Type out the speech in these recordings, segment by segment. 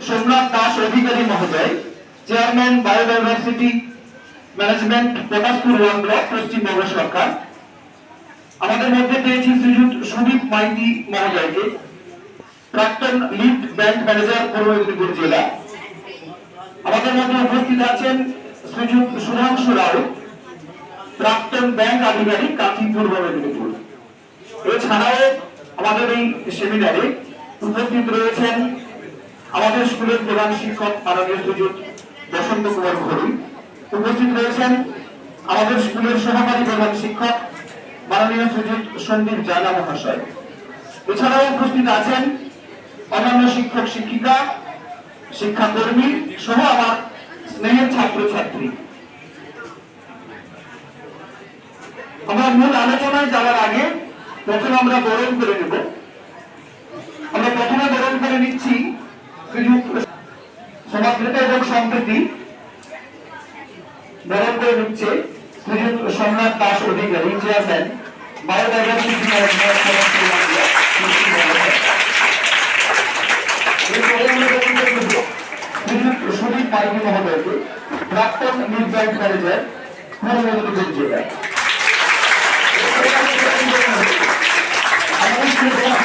সোমনাথ দাস অধিকারী মহোদয়, chairman biodiversity management Potashpur 1 block, Paschimbanga সরকার। আমাদের মধ্যে পেয়েছি শ্রীযুত সুদীপ মাইতি মহোদয়কে, প্রাক্তন লিড ব্যাংক ম্যানেজার, পূর্ব মেদিনীপুর জেলা। আমাদের মধ্যে উপস্থিত আছেন শ্রীযুত সুধাংশু রাও, প্রাক্তন ব্যাংক আধিকারিক, কাঁথি, পূর্ব মেদিনীপুর। এছাড়াও আমাদের এই সেমিনারে উপস্থিত রয়েছেন আমাদের স্কুলের প্রধান শিক্ষক মাননীয় শ্রীযুত বসন্ত কুমার ঘড়ি। উপস্থিত রয়েছেন আমাদের স্কুলের সহকারী প্রধান শিক্ষক মাননীয় শ্রীযুত সন্দীপ জানা মহাশয়। এছাড়াও উপস্থিত আছেন অন্যান্য শিক্ষক শিক্ষিকা, শিক্ষাকর্মী সহ আমার স্নেহের ছাত্রছাত্রী। আমরা মূল আলোচনায় যাওয়ার আগে প্রথমে আমরা বরণ করে নেব। আমরা প্রথমে বরণ করে নিচ্ছি শ্রীযুক্ত সমাদৃতা এবং সম্প্রীতি। বরণ করে নিচ্ছে শ্রীযুক্ত সোমনাথ দাস অধিকারী, চেয়ারম্যান বায়োডাইভার্সিটি ম্যানেজমেন্ট শ্রীযুক্ত সুদীপ মাইতি মহোদয়কে, প্রাক্তন লিড ব্যাংক ম্যানেজার, পূর্ব মেদিনীপুর জেলা। আমাদের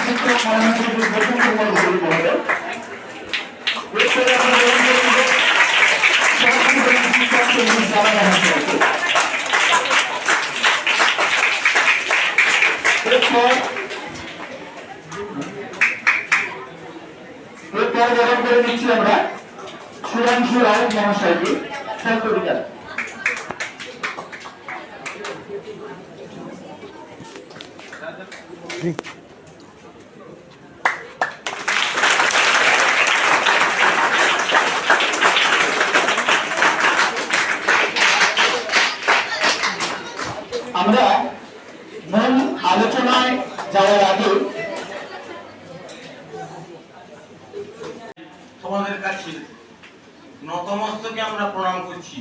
শিক্ষক মাননীয় শ্রীযুত বসন্ত কুমার ঘড়ি মহোদয়। এরপর বরণ করে নিচ্ছি আমরা সুধাংশু রাও মহাশয়কে, ছাত্রবিকার। আমরা মূল আলোচনায় যাওয়ার আগে তোমাদের কাছে নতমস্তকে আমরা প্রণাম করছি।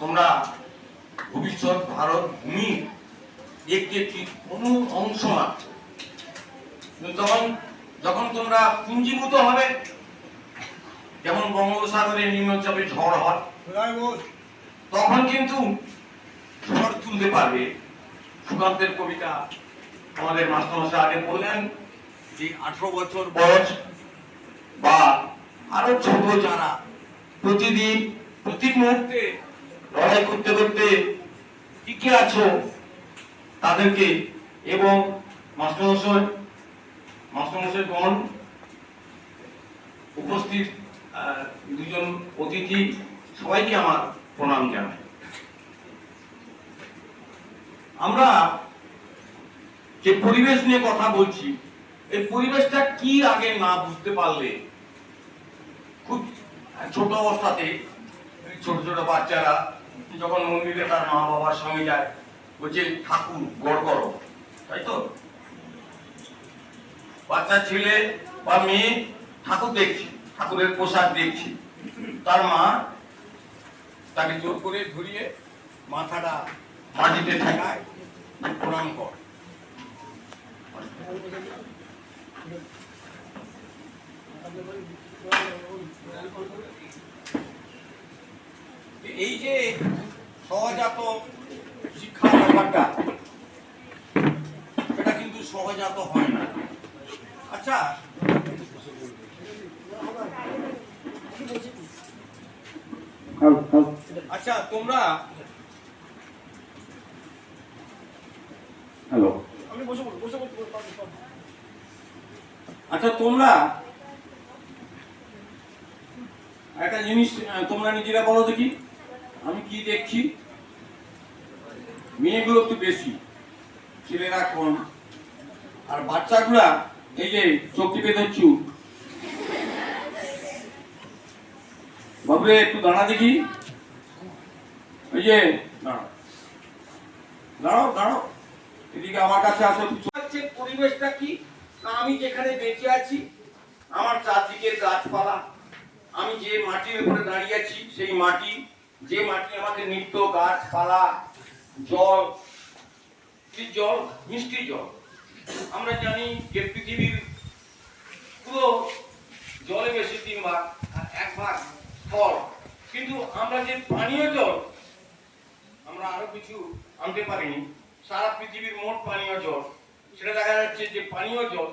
তোমরা ভবিষ্যৎ ভারত ভূমির একটি একটি কোনো অংশ না। যখন তোমরা পুঞ্জীভূত হবে, যেমন বঙ্গোপসাগরে নিম্নচাপে ঝড় হয়, তখন কিন্তু ঝড় তুলতে পারবে। সুকান্তের কবিতা আমাদের মাস্টারমশাই আগে বললেন যে 18 বছর বয়স বা আরো ছোট যারা প্রতিদিন প্রতি মুহূর্তে লড়াই করতে করতে টিকে আছো তাদেরকে, এবং মাস্টারমশাইগণ, উপস্থিত দুজন অতিথি, সবাইকে আমার প্রণাম জানাই। আমরা যে পরিবেশ নিয়ে কথা বলছি, এই পরিবেশটা কি আগে না বুঝতে পারলে, খুব ছোট অবস্থাতে ছোট ছোট বাচ্চারা যখন মন্দিরে তার মা বাবার সঙ্গে যায়, বলছে ঠাকুর গড় করো, তাই তো? বাচ্চা ছেলে বা মেয়ে ঠাকুর দেখছি, ঠাকুরের পোশাক দেখছি, তার মা তাকে জোর করে ধরিয়ে মাথাটা মাটিতে ঠেকায়, প্রণাম কর। এই যে সহজাত শিক্ষা ব্যাপারটা, এটা কিন্তু সহজাত হয় না। আচ্ছা, আচ্ছা তোমরা হ্যালো আচ্ছা তোমরা একটা জিনিস তোমরা নিজেরা বলো দেখি, আমি কি দেখছি? মেয়েগুলো একটু বেশি, ছেলেরা কম। আর বাচ্চাগুলা এই যে চোখটি বেঁধে চুপ। বাবুরে একটু দাঁড়া দেখি, এই যে দাঁড়াও দাঁড়াও দাঁড়াও, এদিকে আমার কাছে আসো। পরিবেশটা কি না, আমি যেখানে বেঁচে আছি আমার চারদিকের গাছপালা, আমি যে মাটির উপরে দাঁড়িয়ে আছি সেই মাটি, যে মাটি আমাকে নিত্য গাছপালা, জল, জল মিষ্টি জল। আমরা জানি যে পৃথিবীর পুরো জলে বেশি 3 ভাগ আর 1 ভাগ স্থল, কিন্তু আমরা যে পানীয় জল আমরা আরো কিছু আনতে পারিনি। সারা পৃথিবীর মোট পানীয় জল, সেটা দেখা যাচ্ছে যে পানীয় জল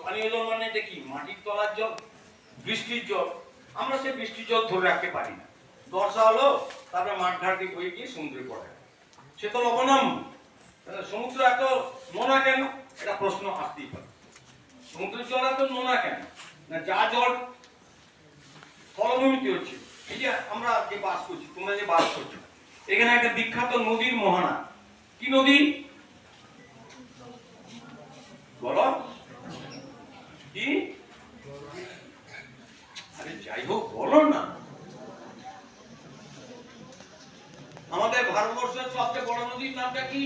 মানে এটা কি, মাটির তলার জল, বৃষ্টির জল। আমরা সেই বৃষ্টির জল ধরে রাখতে পারি না। বর্ষা হলো, তারপরে মাঠ ঘাট দিয়ে বয়ে গিয়ে সমুদ্রে পড়ে, সে তো লবণাম্ব। সমুদ্র এত নোনা কেন, এটা প্রশ্ন আসতেই পারে। সমুদ্রের জল এত নোনা কেন না, যা জল ফলভূমিতে হচ্ছে, এই যে আমরা যে বাস করছি, তোমরা যে বাস করছো, এখানে একটা বিখ্যাত নদীর মোহনা। কি নদী বলো? কি? আরে যাই হোক বলো না। আমাদের ভারতবর্ষের সবচেয়ে বড় নদীর নামটা কি?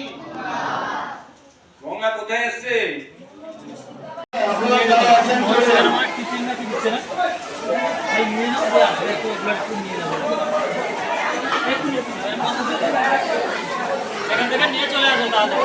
গঙ্গা কোথায় এসছে? এখান থেকে নিয়ে চলে আসো তাহলে।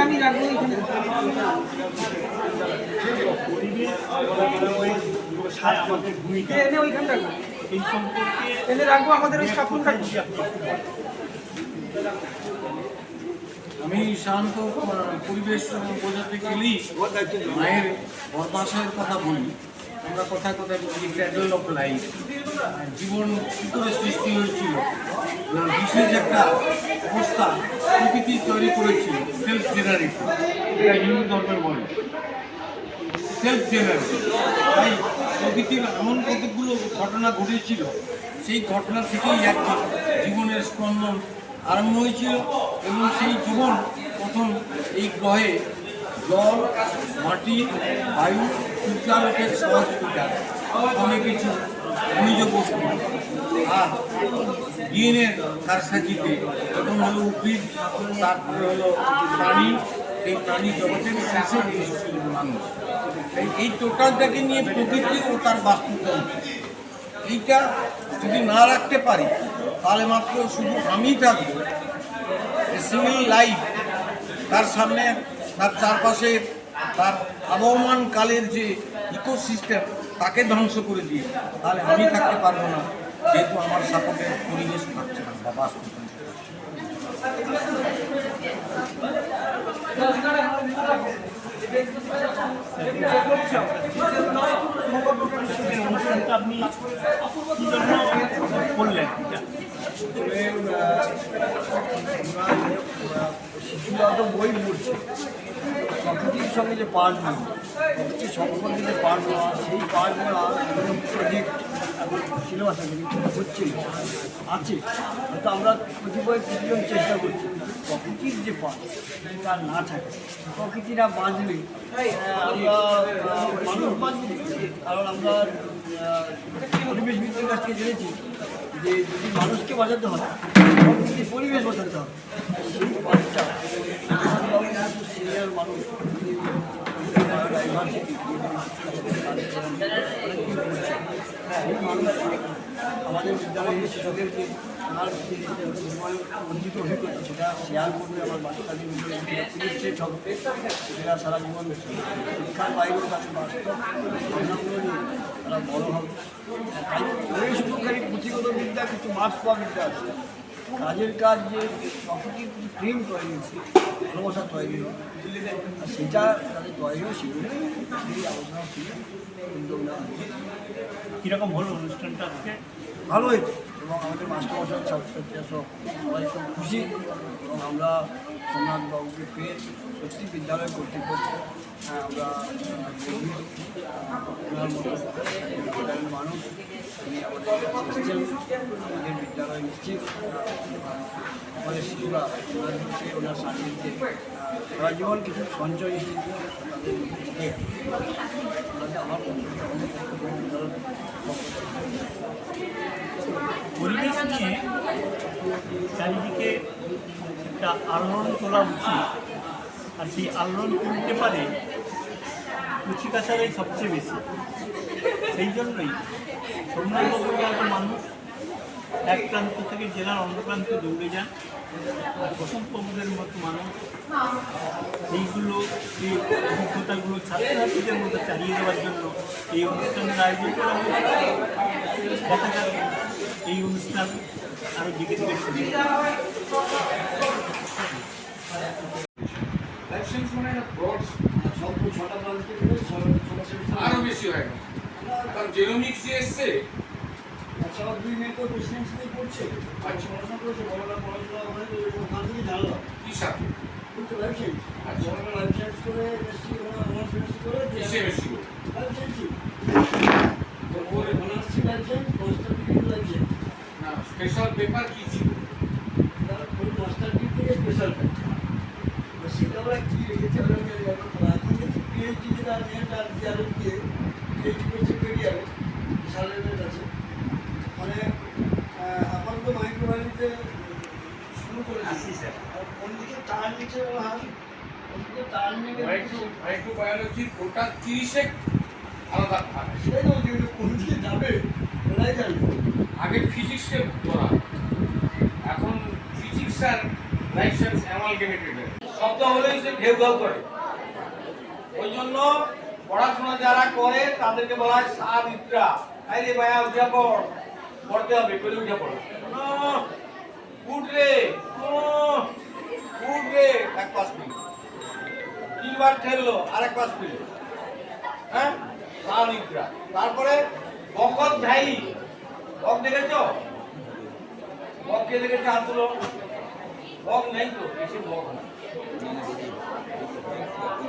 আমি রাখবো এনে ওইখানে রাখবো, এই সম্পর্কে এনে রাখবো আমাদের ওই স্থাপনটা। আমি শান্ত পরিবেশ বোঝাতে গেলেই মায়ের গর্ভাশয়ের কথা বলি। আমরা কোথায় কোথায় বলি ক্র্যাডল অফ লাইফ, জীবন কী করে সৃষ্টি হয়েছিল, বিশেষ একটা অবস্থা প্রকৃতি তৈরি করেছিল, সেলফ জেনারেটেড। এটা হিন্দু ধর্মের বলে সেলফ জেনারেটেড। তাই প্রকৃতির এমন কতগুলো ঘটনা ঘটেছিল, সেই ঘটনা থেকেই একটা জীবনের স্পন্দন আরম্ভ হয়েছিল। এবং সেই জীবন প্রথম এই গ্রহে জল, মাটি, বায়ু, সূর্যালোকের সহযোগিতা, অনেক কিছু খনিজ বস্তু আর ডিএনএর কারসাজিতে প্রথম হলো উদ্ভিদ, তারপরে হলো প্রাণী। এই প্রাণী জগতের শেষে ছিল মানুষ। এই টোটালটাকে নিয়ে প্রকৃতি ও তার বাস্তুতন্ত্র, এইটা যদি না রাখতে পারি তাহলে মাত্র শুধু আমি থাকবো, সিঙ্গেল লাইফ, তার সামনে তার চারপাশে তার আবহমান কালের যে ইকোসিস্টেম তাকে ধ্বংস করে দিয়ে তাহলে আমি থাকতে পারবো না, যেহেতু আমার সাপোর্টের পরিবেশ থাকছে না বা বাস্তুতন্ত্র। আপনি কি জন্য বললেন? শিশুরা তো বই পড়ছে, প্রকৃতির সঙ্গে যে পাঠগুলো, প্রকৃতির সম্পর্কে যে পাঠগুলো, সেই পাঠগুলো প্রজেক্ট সিলেবাস হচ্ছে আছে, হয়তো আমরা কতিপয় কিছুজন চেষ্টা করছি। প্রকৃতির যে পাঠ তার না থাকে, প্রকৃতি না বাঁচলে আমরা মানুষ বাঁচবে, কারণ আমরা পরিবেশবিদদের কাছ থেকে জেনেছি যে যদি মানুষকে বাঁচাতে হয় প্রকৃতির পরিবেশ বাঁচাতে হবে। সেই পাঠটা সিনিয়র মানুষ ইউনিভার্সিটি সেই মানুষ আমাদের বিদ্যালয়ের শিক্ষকদেরকে আমার অর্জিত অভিজ্ঞতা সেটা শেয়ার করবে আমার বাচ্চাদের পুলিশের ছকে সেটা সারা জীবন শিক্ষার বাইরেও তাদের বাস্তব পরিণামগুলো নিয়ে তারা বড় হবে। তাই ওই শুধু খালি পুঁথিগত বিদ্যা কিছু মার্কস পাওয়া বিদ্যা আছে, কাজের কাজ যে প্রকৃতির কিছু প্রেম তৈরি হচ্ছে, ভালোবাসা তৈরি হয়, আর সেটা তাদের তৈরিও শিখবে এই আলোচনা ছিল উদ্যোগ নেওয়া হয়েছে। কিরকম হলো অনুষ্ঠানটা আজকে? ভালো হয়েছে এবং আমাদের মাস্টারমশাই ছাত্রছাত্রীরা সব সবাই খুব খুশি এবং আমরা সোমনাথ বাবুকে পেয়ে সত্যি বিদ্যালয় কর্তৃপক্ষ আমরা ওনার মতো বিদ্যালয়ের মানুষ তিনি আমাদের এসেছেন আমাদের বিদ্যালয় নিশ্চিত আমাদের শিশুরা ওনার দিকে ওনার সান্নিধ্যে সারা জীবন কিছু সঞ্চয় শিল্প তাদের মধ্যে থাকে আমার আমাদের বিদ্যালয় পরিবেশ নিয়ে চারিদিকে একটা আলোড়ন তোলা উচিত, আর সেই আলোড়ন তুলতে পারে কচিকাচারাই সবচেয়ে বেশি। সেই জন্যই সোমনাথবাবুর মতো মানুষ এক প্রান্ত থেকে জেলার অন্য প্রান্তে দৌড়ে যান, আর বসন্তবাবুদের মতো মানুষ এইগুলো এই অভিজ্ঞতাগুলো ছাত্রছাত্রীদের মধ্যে চালিয়ে দেওয়ার জন্য এই অনুষ্ঠানের আয়োজন করা হয়েছে। দেখা যাক এই অনুষ্ঠান আরও দিকে দিকে শুরু আরো বেশি হয় না, কারণ জেনোমিক্স যে এসছে আচ্ছা আমার 2 মেয়ে তো প্রেসিডেন্সিতে পড়ছে আর পড়াশোনা করেছে বড়রা পড়াশোনা করে ওখান থেকে জানলাম কি সাথে কিন্তু লাইফ সায়েন্স আচ্ছা আমরা লাইফ সায়েন্স করে এসছি অনার্স এসছি করে কিসে বেশি গো? লাইফ সায়েন্স ওরে honours life science master degree life science না, স্পেশাল পেপার কি ছিল? ওই মাস্টার ডিগ্রি থেকে স্পেশাল সেটা ওরা কি রেখেছে ওরা এখন কিন্তু পিএইচডি যেটা নেট আর জিআরএফ দিয়ে পিএইচডি করছে পেরিয়ারে বিশালের আছে মানে আপাতত মাইক্রোবায়োলজিতে শুরু করে আসি স্যার কোন দিকে টার্ন নিচ্ছে বলা হয় কোন দিকে টার্ন নিয়ে মাইক্রোবায়োলজির গোটা 30 আলাদা ভাগ। সেটাই তো বলছি কোন দিকে যাবে ওরাই জানে। আগে ফিজিক্সকে ধরা, এখন ফিজিক্স আর লাইফ সায়েন্স অ্যামালগেমেটেড শব্দ হলেই সে ঘেউ ঘেউ করে। ওই জন্য পড়াশোনা যারা করে তাদেরকে বলা হয় সাবিত্রা। আরে ভাইয়া উঠে পড়, পড়তে হবে, করে উঠে পড়ো। উঠ রে, উঠ রে, এক পাশ মিল 3 বার ঠেললো, আরেক পাশ মিল, হ্যাঁ সাবিত্রা। তারপরে বকত ধাই, বক দেখেছো? বককে দেখেছে হাত তুলো, বক নেই তো, এসে বক না।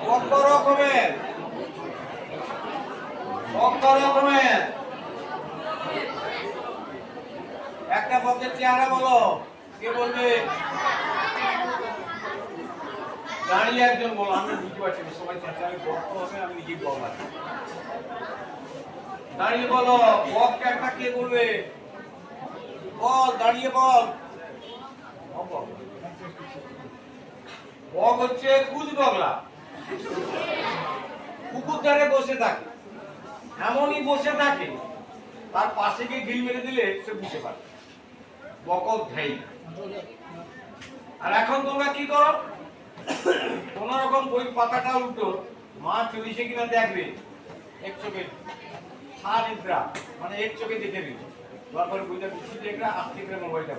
বক রকমের, বক রকমের। একটা বকের চেহারা বলো, কে বলবে? দাঁড়িয়ে একজন বলো, আমি বুঝতে পারছি না, সবাই চাচ্ছে আমি বক হবে, আমি নিজেই বক আছি। দাঁড়িয়ে বলো, বককে একটা কে বলবে? বল, দাঁড়িয়ে বল। বক হচ্ছে কুচ বগলা, কুকুর ধারে বসে থাকে, এমনই বসে থাকে তার পাশে গিয়ে ঢিল মেরে দিলে সে বুঝতে পারে। বকত ধাই। আর এখন তোমরা কি করো? কোন রকম বই পাতাটা উল্টো, মা চলিছে কিনা দেখবে, এক চোখে সারিদ্রা মানে এক চোখে দেখে দিল, তারপরে বইটা বেশি দেখলে আস্তে করে মোবাইলটা।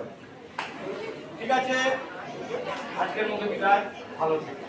ঠিক আছে, আজকের মতো বিদায়, ভালো থেকে।